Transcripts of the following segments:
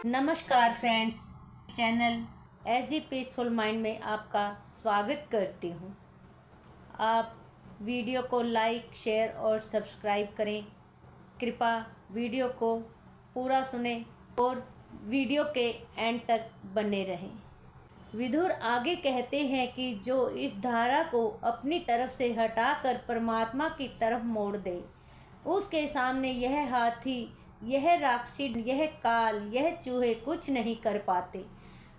नमस्कार friends, channel as a peaceful mind में आपका स्वागत करती हूँ। आप वीडियो को लाइक, शेयर और सब्सक्राइब करें। कृपया वीडियो को पूरा सुनें और वीडियो के एंड तक बने रहें। विदुर आगे कहते हैं कि जो इस धारा को अपनी तरफ से हटाकर परमात्मा की तरफ मोड़ दे, उसके सामने यह हाथी, यह राक्षसी, यह काल, यह चूहे कुछ नहीं कर पाते।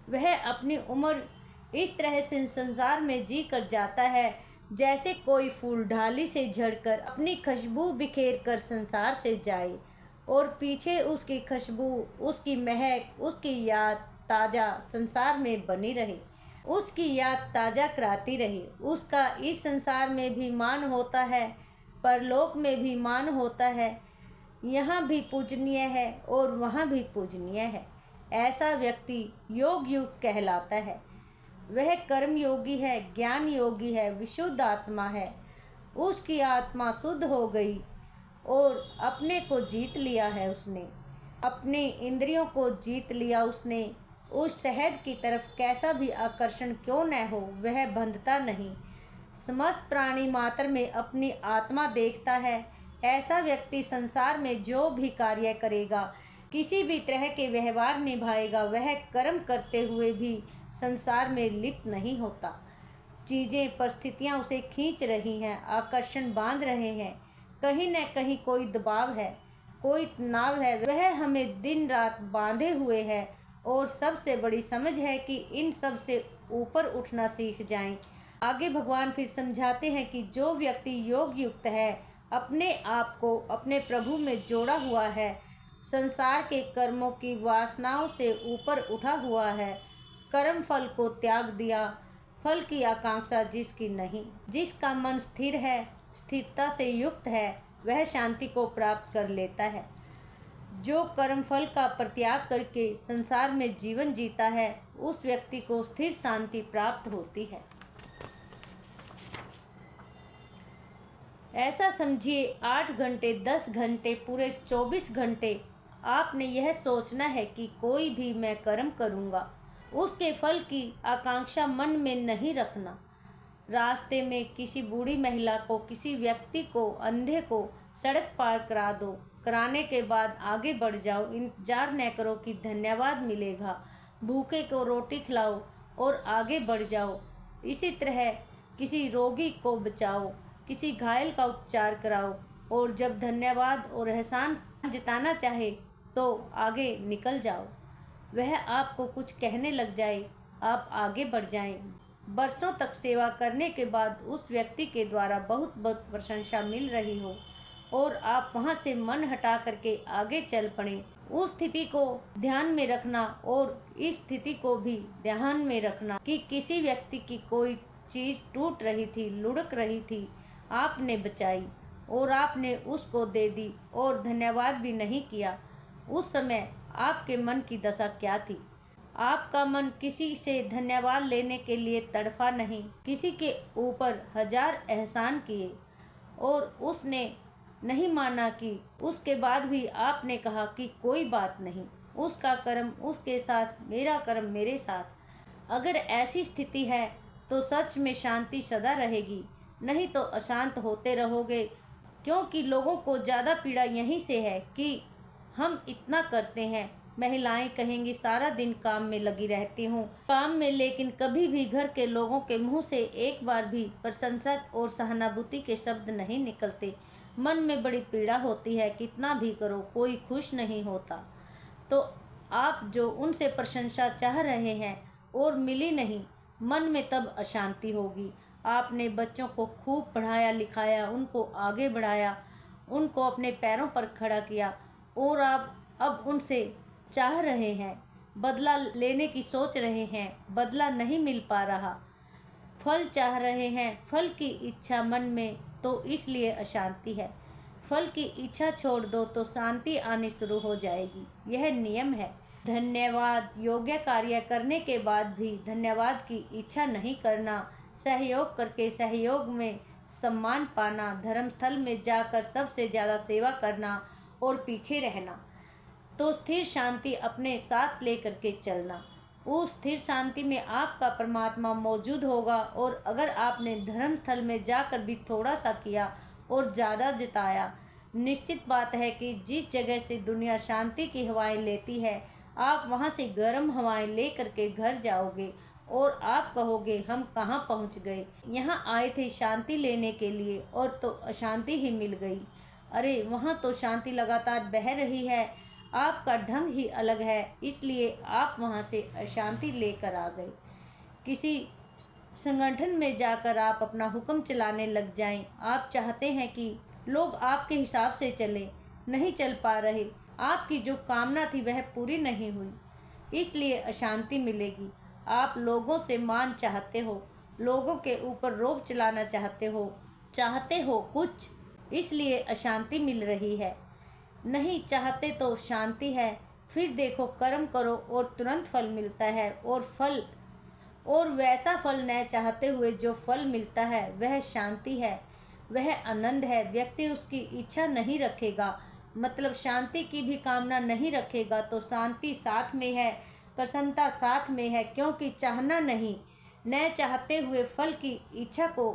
वह अपनी उम्र इस तरह से संसार में जी कर जाता है जैसे कोई फूल डाली से झड़कर अपनी खुशबू बिखेर कर संसार से जाए और पीछे उसकी खुशबू, उसकी महक, उसकी याद ताज़ा संसार में बनी रहे, उसकी याद ताज़ा कराती रहे। उसका इस संसार में भी मान होता है, परलोक में भी मान होता है, यहाँ भी पूजनीय है और वहाँ भी पूजनीय है। ऐसा व्यक्ति योग युक्त कहलाता है। वह कर्म योगी है, ज्ञान योगी है, विशुद्ध आत्मा है। उसकी आत्मा शुद्ध हो गई और अपने को जीत लिया है। उसने अपने इंद्रियों को जीत लिया। उसने उस शहद की तरफ कैसा भी आकर्षण क्यों न हो, वह बंधता नहीं। समस्त प्राणी मात्र में अपनी आत्मा देखता है। ऐसा व्यक्ति संसार में जो भी कार्य करेगा, किसी भी तरह के व्यवहार निभाएगा, वह कर्म करते हुए भी संसार में लिप्त नहीं होता। चीज़ें, परिस्थितियाँ उसे खींच रही हैं, आकर्षण बांध रहे हैं, कहीं न कहीं कोई दबाव है, कोई तनाव है, वह हमें दिन रात बांधे हुए है। और सबसे बड़ी समझ है कि इन सब से ऊपर उठना सीख जाएं। आगे भगवान फिर समझाते हैं कि जो व्यक्ति योग युक्त है, अपने आप को अपने प्रभु में जोड़ा हुआ है, संसार के कर्मों की वासनाओं से ऊपर उठा हुआ है, कर्म फल को त्याग दिया, फल की आकांक्षा जिसकी नहीं, जिसका मन स्थिर है, स्थिरता से युक्त है, वह शांति को प्राप्त कर लेता है। जो कर्म फल का परित्याग करके संसार में जीवन जीता है, उस व्यक्ति को स्थिर शांति प्राप्त होती है। ऐसा समझिए 8 घंटे, 10 घंटे, पूरे 24 घंटे आपने यह सोचना है कि कोई भी मैं कर्म करूँगा, उसके फल की आकांक्षा मन में नहीं रखना। रास्ते में किसी बूढ़ी महिला को, किसी व्यक्ति को, अंधे को सड़क पार करा दो। कराने के बाद आगे बढ़ जाओ। इंतजार न करो कि धन्यवाद मिलेगा। भूखे को रोटी खिलाओ और आगे बढ़ जाओ। इसी तरह किसी रोगी को बचाओ, किसी घायल का उपचार कराओ और जब धन्यवाद और एहसान जताना चाहे तो आगे निकल जाओ। वह आपको कुछ कहने लग जाए, आप आगे बढ़ जाएं। बरसों तक सेवा करने के बाद उस व्यक्ति के द्वारा बहुत बहुत प्रशंसा मिल रही हो और आप वहां से मन हटा करके आगे चल पड़े। उस स्थिति को ध्यान में रखना और इस स्थिति को भी ध्यान में रखना कि किसी व्यक्ति की कोई चीज टूट रही थी, लुढ़क रही थी, आपने बचाई और आपने उसको दे दी और धन्यवाद भी नहीं किया। उस समय आपके मन की दशा क्या थी? आपका मन किसी से धन्यवाद लेने के लिए तड़फा नहीं, किसी के ऊपर 1000 एहसान किए और उसने नहीं माना कि उसके बाद भी आपने कहा कि कोई बात नहीं, उसका कर्म उसके साथ, मेरा कर्म मेरे साथ। अगर ऐसी स्थिति है तो सच में शांति सदा रहेगी, नहीं तो अशांत होते रहोगे। क्योंकि लोगों को ज़्यादा पीड़ा यहीं से है कि हम इतना करते हैं। महिलाएं कहेंगी सारा दिन काम में लगी रहती हूँ, काम में, लेकिन कभी भी घर के लोगों के मुंह से एक बार भी प्रशंसा और सहानुभूति के शब्द नहीं निकलते। मन में बड़ी पीड़ा होती है, कितना भी करो कोई खुश नहीं होता। तो आप जो उनसे प्रशंसा चाह रहे हैं और मिली नहीं, मन में तब अशांति होगी। आपने बच्चों को खूब पढ़ाया लिखाया, उनको आगे बढ़ाया, उनको अपने पैरों पर खड़ा किया और आप अब उनसे चाह रहे हैं, बदला लेने की सोच रहे हैं, बदला नहीं मिल पा रहा, फल चाह रहे हैं, फल की इच्छा मन में, तो इसलिए अशांति है। फल की इच्छा छोड़ दो तो शांति आनी शुरू हो जाएगी। यह नियम है। धन्यवाद योग्य कार्य करने के बाद भी धन्यवाद की इच्छा नहीं करना, सहयोग करके सहयोग में सम्मान पाना, धर्मस्थल में जाकर सबसे ज़्यादा सेवा करना और पीछे रहना। तो स्थिर शांति अपने साथ लेकर के चलना। उस स्थिर शांति में आपका परमात्मा मौजूद होगा। और अगर आपने धर्म स्थल में जाकर भी थोड़ा सा किया और ज़्यादा जिताया, निश्चित बात है कि जिस जगह से दुनिया शांति की हवाएं लेती है, आप वहां से गर्म हवाएं लेकर के घर जाओगे और आप कहोगे हम कहाँ पहुंच गए, यहाँ आए थे शांति लेने के लिए और तो अशांति ही मिल गई। अरे वहाँ तो शांति लगातार बह रही है, आपका ढंग ही अलग है, इसलिए आप वहाँ से अशांति लेकर आ गए। किसी संगठन में जाकर आप अपना हुक्म चलाने लग जाएं। आप चाहते हैं कि लोग आपके हिसाब से चलें, नहीं चल पा रहे, आपकी जो कामना थी वह पूरी नहीं हुई, इसलिए अशांति मिलेगी। आप लोगों से मान चाहते हो, लोगों के ऊपर रोब चलाना चाहते हो कुछ, इसलिए अशांति मिल रही है। नहीं चाहते तो शांति है। फिर देखो, कर्म करो और तुरंत फल मिलता है, और वैसा फल न चाहते हुए जो फल मिलता है वह शांति है, वह आनंद है। व्यक्ति उसकी इच्छा नहीं रखेगा, मतलब शांति की भी कामना नहीं रखेगा, तो शांति साथ में है, प्रसन्नता साथ में है, क्योंकि चाहना नहीं, न चाहते हुए फल की इच्छा को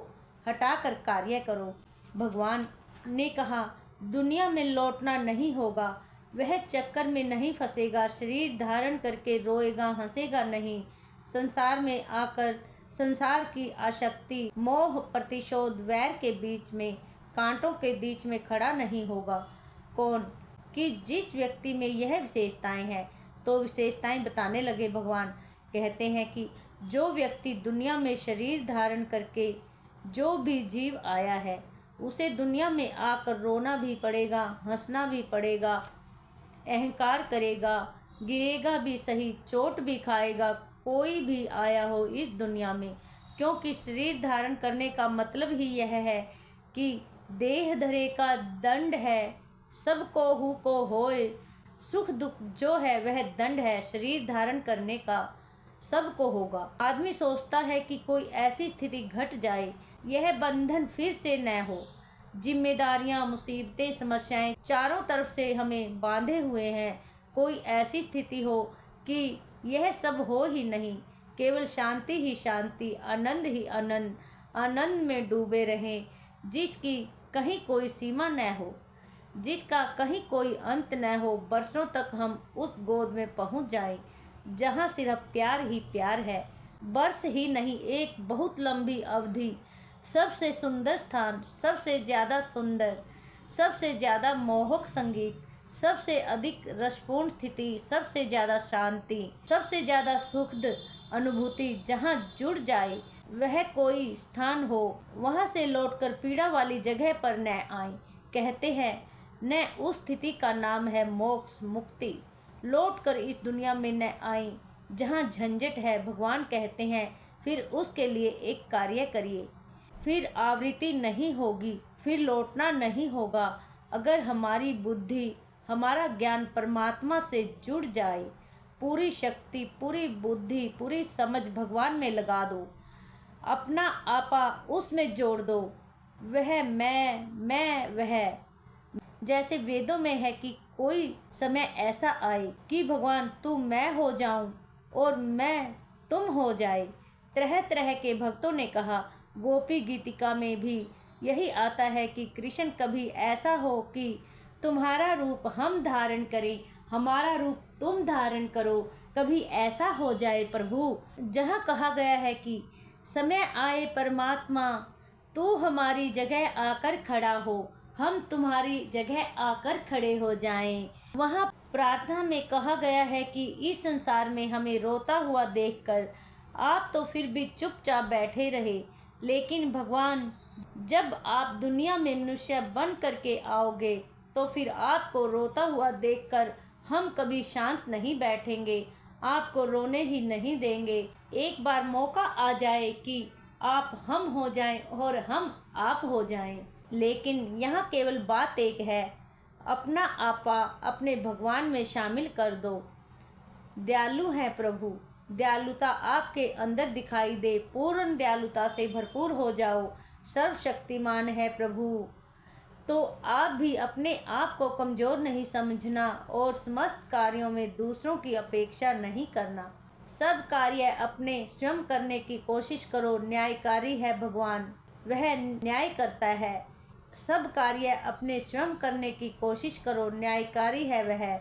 हटाकर कार्य करो। भगवान ने कहा, दुनिया में लौटना नहीं होगा, वह चक्कर में नहीं फंसेगा, शरीर धारण करके रोएगा हंसेगा नहीं, संसार में आकर संसार की आसक्ति, मोह, प्रतिशोध, वैर के बीच में, कांटों के बीच में खड़ा नहीं होगा। कौन? कि जिस व्यक्ति में यह विशेषताएं हैं। तो विशेषताएं बताने लगे भगवान। कहते हैं कि जो व्यक्ति दुनिया में शरीर धारण करके जो भी जीव आया है, उसे दुनिया में आकर रोना भी पड़ेगा, हंसना भी पड़ेगा, अहंकार करेगा, गिरेगा भी सही, चोट भी खाएगा, कोई भी आया हो इस दुनिया में, क्योंकि शरीर धारण करने का मतलब ही यह है कि देह धरे का दंड है, सबको हु को होए, सुख दुख जो है वह दंड है शरीर धारण करने का, सबको होगा। आदमी सोचता है कि कोई ऐसी स्थिति घट जाए, यह बंधन फिर से न हो, जिम्मेदारियां, मुसीबतें, समस्याएं चारों तरफ से हमें बांधे हुए हैं, कोई ऐसी स्थिति हो कि यह सब हो ही नहीं, केवल शांति ही शांति, आनंद ही आनंद, आनंद में डूबे रहें, जिसकी कहीं कोई सीमा न हो, जिसका कहीं कोई अंत न हो। बरसों तक हम उस गोद में पहुंच जाएं, जहां सिर्फ प्यार ही प्यार है। वर्ष ही नहीं, एक बहुत लंबी अवधि, सबसे सुंदर स्थान, सबसे ज्यादा सुंदर, सबसे ज्यादा मोहक संगीत, सबसे अधिक रसपूर्ण स्थिति, सबसे ज्यादा शांति, सबसे ज्यादा सुखद अनुभूति, जहाँ जुड़ जाए वह कोई स्थान हो, वहां से लौटकर पीड़ा वाली जगह पर न आए। कहते हैं न उस स्थिति का नाम है मोक्ष, मुक्ति। लौटकर इस दुनिया में न आए जहाँ झंझट है। भगवान कहते हैं फिर उसके लिए एक कार्य करिए, फिर आवृत्ति नहीं होगी, फिर लौटना नहीं होगा। अगर हमारी बुद्धि, हमारा ज्ञान परमात्मा से जुड़ जाए, पूरी शक्ति, पूरी बुद्धि, पूरी समझ भगवान में लगा दो, अपना आपा उसमें जोड़ दो, वह मैं वह, जैसे वेदों में है कि कोई समय ऐसा आए कि भगवान तू मैं हो जाऊं और मैं तुम हो जाए। तरह तरह के भक्तों ने कहा, गोपी गीतिका में भी यही आता है कि कृष्ण कभी ऐसा हो कि तुम्हारा रूप हम धारण करें, हमारा रूप तुम धारण करो, कभी ऐसा हो जाए प्रभु। जहाँ कहा गया है कि समय आए परमात्मा तू हमारी जगह आकर खड़ा हो, हम तुम्हारी जगह आकर खड़े हो जाएं। वहाँ प्रार्थना में कहा गया है कि इस संसार में हमें रोता हुआ देखकर आप तो फिर भी चुपचाप बैठे रहे, लेकिन भगवान जब आप दुनिया में मनुष्य बन करके आओगे तो फिर आपको रोता हुआ देखकर हम कभी शांत नहीं बैठेंगे, आपको रोने ही नहीं देंगे। एक बार मौका आ जाए कि आप हम हो जाएं और हम आप हो जाएं, लेकिन यहाँ केवल बात एक है, अपना आपा अपने भगवान में शामिल कर दो। दयालु है प्रभु, दयालुता आपके अंदर दिखाई दे, पूर्ण दयालुता से भरपूर हो जाओ। सर्वशक्तिमान है प्रभु, तो आप भी अपने आप को कमजोर नहीं समझना और समस्त कार्यों में दूसरों की अपेक्षा नहीं करना। सब कार्य अपने स्वयं करने की कोशिश करो, न्यायकारी है भगवान, वह न्याय करता है। सब कार्य अपने स्वयं करने की कोशिश करो, न्यायकारी है वह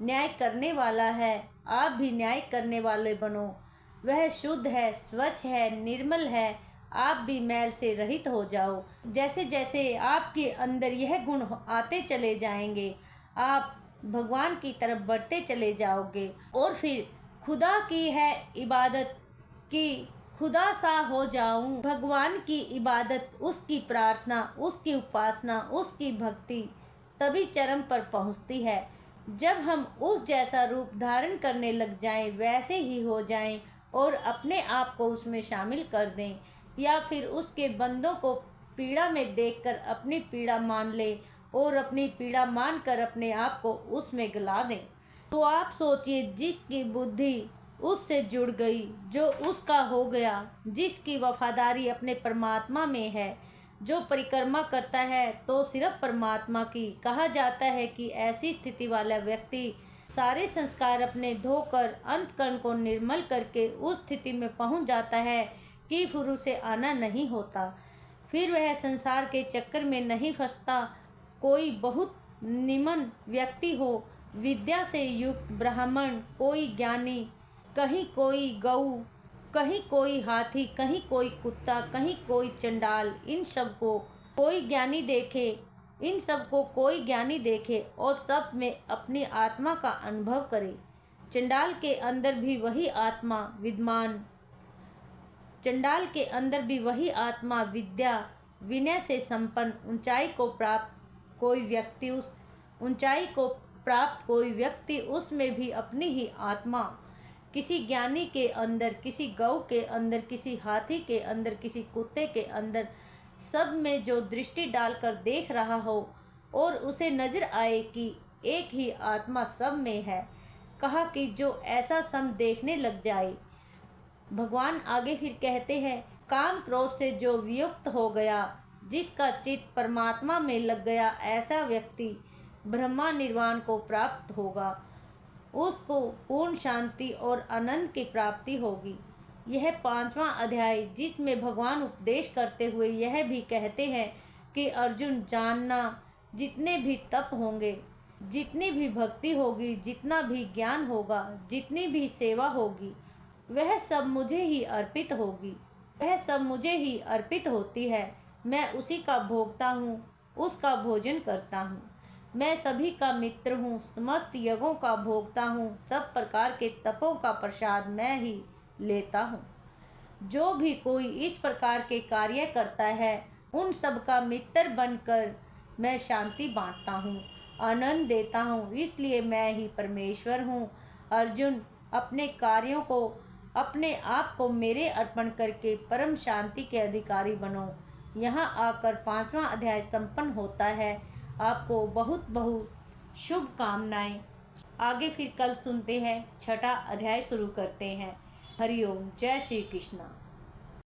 न्याय करने वाला है। आप भी न्याय करने वाले बनो। वह शुद्ध है, स्वच्छ है, निर्मल है। आप भी मैल से रहित हो जाओ। जैसे जैसे आपके अंदर यह गुण आते चले जाएंगे, आप भगवान की तरफ बढ़ते चले जाओगे और फिर खुदा की है इबादत की खुदा सा हो जाऊं। भगवान की इबादत, उसकी प्रार्थना, उसकी उपासना, उसकी भक्ति तभी चरम पर पहुंचती है। जब हम उस जैसा रूप धारण करने लग जाएं, वैसे ही हो जाएं और अपने आप को उसमें शामिल कर दें, या फिर उसके बंदों को पीड़ा में देखकर अपनी पीड़ा मान ले और अपनी पीड़ा मानकर अपने आप को उसमें गला दें। तो आप सोचिए, जिसकी बुद्धि उससे जुड़ गई, जो उसका हो गया, जिसकी वफादारी अपने परमात्मा में है, जो परिक्रमा करता है तो सिर्फ परमात्मा की। कहा जाता है कि ऐसी स्थिति वाला व्यक्ति सारे संस्कार अपने धोकर अंतकरण को निर्मल करके उस स्थिति में पहुंच जाता है कि फिर उसे आना नहीं होता। फिर वह संसार के चक्कर में नहीं फंसता। कोई बहुत निमन व्यक्ति हो, विद्या से युक्त ब्राह्मण, कोई ज्ञानी, कहीं कोई गऊ, कहीं कोई हाथी, कहीं कोई कुत्ता, कहीं कोई चंडाल, इन सबको कोई ज्ञानी देखे, इन सबको कोई ज्ञानी देखे और सब में अपनी आत्मा का अनुभव करे। चंडाल के अंदर भी वही आत्मा विद्यमान, चंडाल के अंदर भी वही आत्मा विद्या विनय से संपन्न ऊंचाई को प्राप्त कोई व्यक्ति उसमें भी अपनी ही आत्मा, किसी ज्ञानी के अंदर, किसी गौ के अंदर, किसी हाथी के अंदर, किसी कुत्ते के अंदर, सब में जो दृष्टि डालकर देख रहा हो और उसे नजर आए कि एक ही आत्मा सब में है। कहा कि जो ऐसा सम देखने लग जाए। भगवान आगे फिर कहते हैं, काम क्रोध से जो वियुक्त हो गया, जिसका चित्त परमात्मा में लग गया, ऐसा व्यक्ति ब्रह्मा निर्वाण को प्राप्त होगा। उसको पूर्ण शांति और आनंद की प्राप्ति होगी। यह 5वां अध्याय, जिसमें भगवान उपदेश करते हुए यह भी कहते हैं कि अर्जुन जानना, जितने भी तप होंगे, जितनी भी भक्ति होगी, जितना भी ज्ञान होगा, जितनी भी सेवा होगी, वह सब मुझे ही अर्पित होगी। वह सब मुझे ही अर्पित होती है। मैं उसी का भोगता हूँ, उसका भोजन करता हूँ। मैं सभी का मित्र हूँ, समस्त यज्ञों का भोगता हूँ, सब प्रकार के तपों का प्रसाद मैं ही लेता हूँ। जो भी कोई इस प्रकार के कार्य करता है, उन सब का मित्र बनकर मैं शांति बांटता हूँ, आनंद देता हूँ। इसलिए मैं ही परमेश्वर हूँ। अर्जुन, अपने कार्यों को, अपने आप को मेरे अर्पण करके परम शांति के अधिकारी बनो। यहाँ आकर 5वां अध्याय संपन्न होता है। आपको बहुत बहुत शुभकामनाएं। आगे फिर कल सुनते हैं, 6ठा अध्याय शुरू करते हैं। हरिओम, जय श्री कृष्णा।